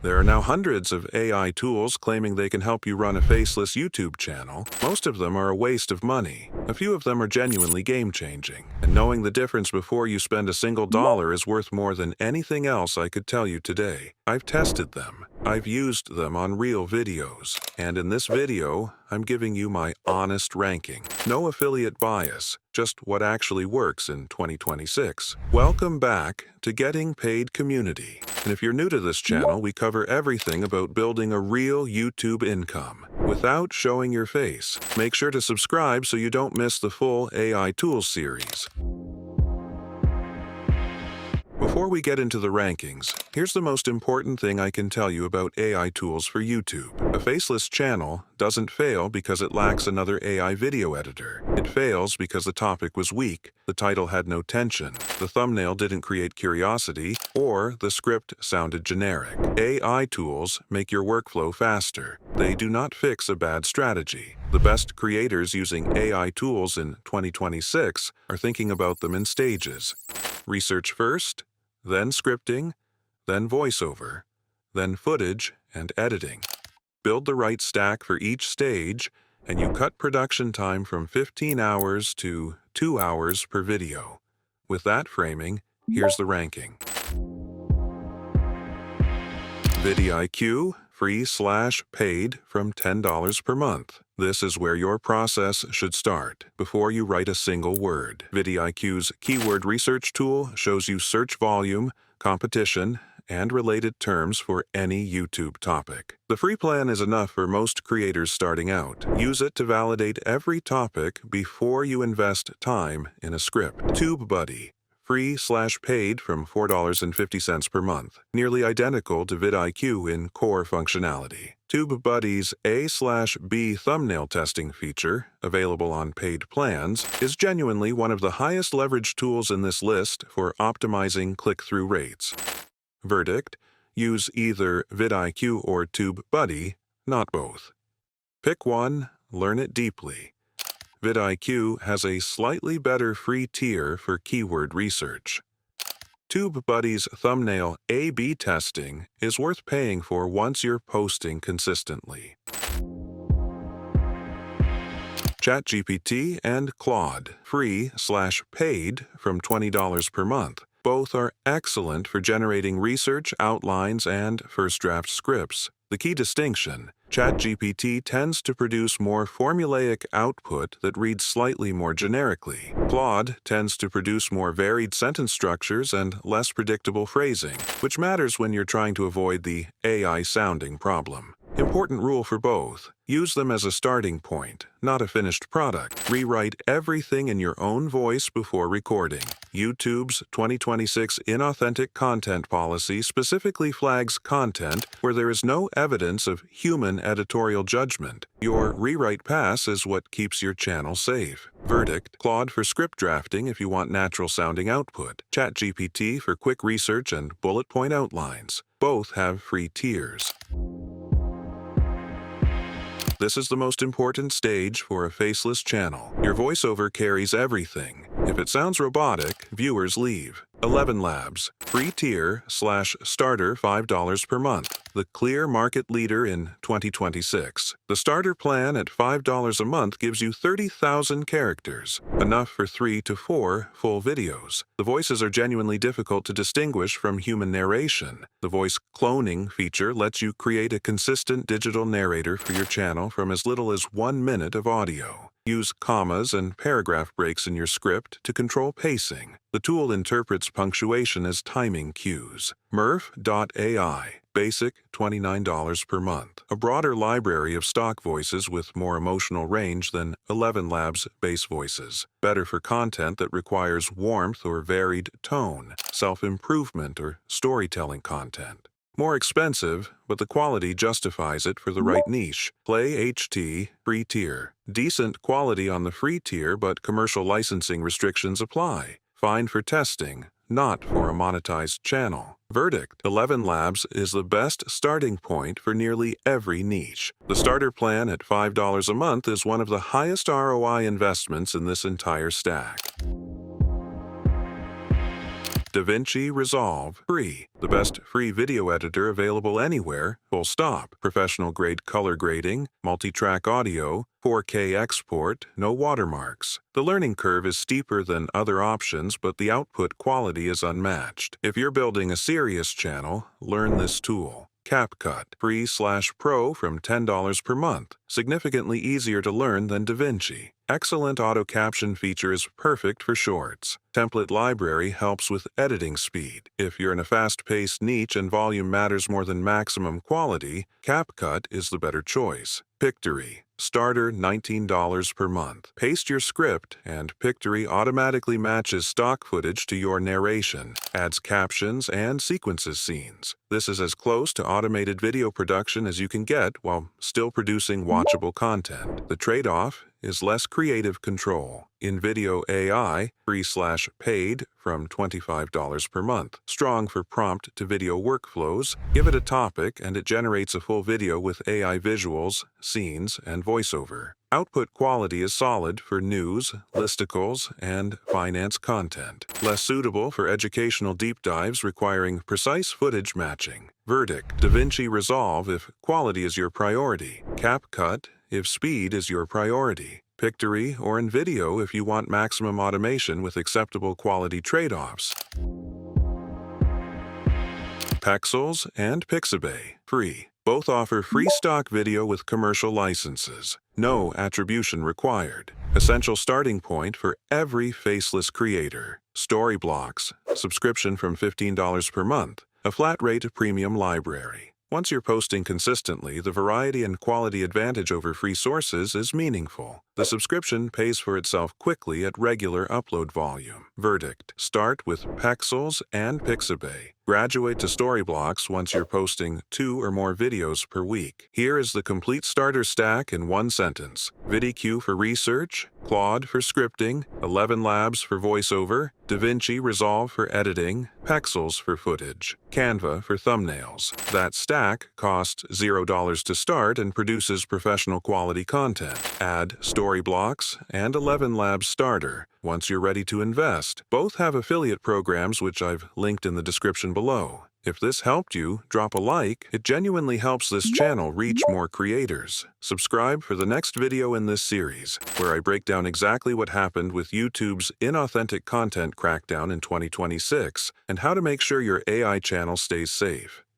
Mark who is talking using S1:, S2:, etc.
S1: There are now hundreds of AI tools claiming they can help you run a faceless YouTube channel. Most of them are a waste of money. A few of them are genuinely game-changing. And knowing the difference before you spend a single dollar is worth more than anything else I could tell you today. I've tested them. I've used them on real videos. And in this video, I'm giving you my honest ranking. No affiliate bias, just what actually works in 2026. Welcome back to Getting Paid Community. And if you're new to this channel, we cover everything about building a real YouTube income without showing your face. Make sure to subscribe so you don't miss the full AI Tools series. Before we get into the rankings, here's the most important thing I can tell you about AI tools for YouTube. A faceless channel doesn't fail because it lacks another AI video editor. It fails because the topic was weak, the title had no tension, the thumbnail didn't create curiosity, or the script sounded generic. AI tools make your workflow faster. They do not fix a bad strategy. The best creators using AI tools in 2026 are thinking about them in stages. Research first, then scripting, then voiceover, then footage and editing. Build the right stack for each stage, and you cut production time from 15 hours to 2 hours per video. With that framing, here's the ranking. VidIQ, free/paid from $10 per month. This is where your process should start before you write a single word. VidIQ's keyword research tool shows you search volume, competition, and related terms for any YouTube topic. The free plan is enough for most creators starting out. Use it to validate every topic before you invest time in a script. TubeBuddy, free/paid from $4.50 per month, nearly identical to vidIQ in core functionality. TubeBuddy's A/B thumbnail testing feature, available on paid plans, is genuinely one of the highest leverage tools in this list for optimizing click-through rates. Verdict: use either vidIQ or TubeBuddy, not both. Pick one, learn it deeply. vidIQ has a slightly better free tier for keyword research. TubeBuddy's thumbnail A/B testing is worth paying for once you're posting consistently. ChatGPT and Claude, free/paid from $20 per month. Both are excellent for generating research, outlines, and first draft scripts. The key distinction: ChatGPT tends to produce more formulaic output that reads slightly more generically. Claude tends to produce more varied sentence structures and less predictable phrasing, which matters when you're trying to avoid the AI sounding problem. Important rule for both: use them as a starting point, not a finished product. Rewrite everything in your own voice before recording. YouTube's 2026 inauthentic content policy specifically flags content where there is no evidence of human editorial judgment. Your rewrite pass is what keeps your channel safe. Verdict: Claude for script drafting if you want natural-sounding output. ChatGPT for quick research and bullet point outlines. Both have free tiers. This is the most important stage for a faceless channel. Your voiceover carries everything. If it sounds robotic, viewers leave. ElevenLabs, free tier/starter $5 per month. The clear market leader in 2026. The starter plan at $5 a month gives you 30,000 characters, enough for 3 to 4 full videos. The voices are genuinely difficult to distinguish from human narration. The voice cloning feature lets you create a consistent digital narrator for your channel from as little as 1 minute of audio. Use commas and paragraph breaks in your script to control pacing. The tool interprets punctuation as timing cues. Murph.ai, basic $29 per month. A broader library of stock voices with more emotional range than ElevenLabs base voices. Better for content that requires warmth or varied tone, self-improvement or storytelling content. More expensive, but the quality justifies it for the right niche. Play HT, free tier. Decent quality on the free tier, but commercial licensing restrictions apply. Fine for testing, not for a monetized channel. Verdict: ElevenLabs is the best starting point for nearly every niche. The starter plan at $5 a month is one of the highest ROI investments in this entire stack. DaVinci Resolve Free, the best free video editor available anywhere, full stop. Professional grade color grading, multi-track audio, 4K export, no watermarks. The learning curve is steeper than other options, but the output quality is unmatched. If you're building a serious channel, learn this tool. CapCut, free/pro from $10 per month. Significantly easier to learn than DaVinci. Excellent auto caption feature is perfect for shorts. Template library helps with editing speed. If you're in a fast-paced niche and volume matters more than maximum quality, CapCut is the better choice. Pictory, starter $19 per month. Paste your script and Pictory automatically matches stock footage to your narration, adds captions and sequences scenes. This is as close to automated video production as you can get while still producing watchable content. The trade-off is less creative control. InVideo AI, free/paid from $25 per month. Strong for prompt-to-video workflows. Give it a topic and it generates a full video with AI visuals, scenes, and voiceover. Output quality is solid for news, listicles, and finance content. Less suitable for educational deep dives requiring precise footage matching. Verdict: DaVinci Resolve if quality is your priority. CapCut if speed is your priority. Pictory or InVideo if you want maximum automation with acceptable quality trade-offs. Pexels and Pixabay, free. Both offer free stock video with commercial licenses. No attribution required. Essential starting point for every faceless creator. Story blocks, subscription from $15 per month. A flat rate premium library. Once you're posting consistently, the variety and quality advantage over free sources is meaningful. The subscription pays for itself quickly at regular upload volume. Verdict: start with Pexels and Pixabay. Graduate to Storyblocks once you're posting 2 or more videos per week. Here is the complete starter stack in one sentence. VidIQ for research, Claude for scripting, ElevenLabs for voiceover, DaVinci Resolve for editing, Pexels for footage, Canva for thumbnails. That stack costs $0 to start and produces professional quality content. Add Storyblocks and ElevenLabs Starter once you're ready to invest. Both have affiliate programs which I've linked in the description below. If this helped you, drop a like. It genuinely helps this channel reach more creators. Subscribe for the next video in this series, where I break down exactly what happened with YouTube's inauthentic content crackdown in 2026 and how to make sure your AI channel stays safe.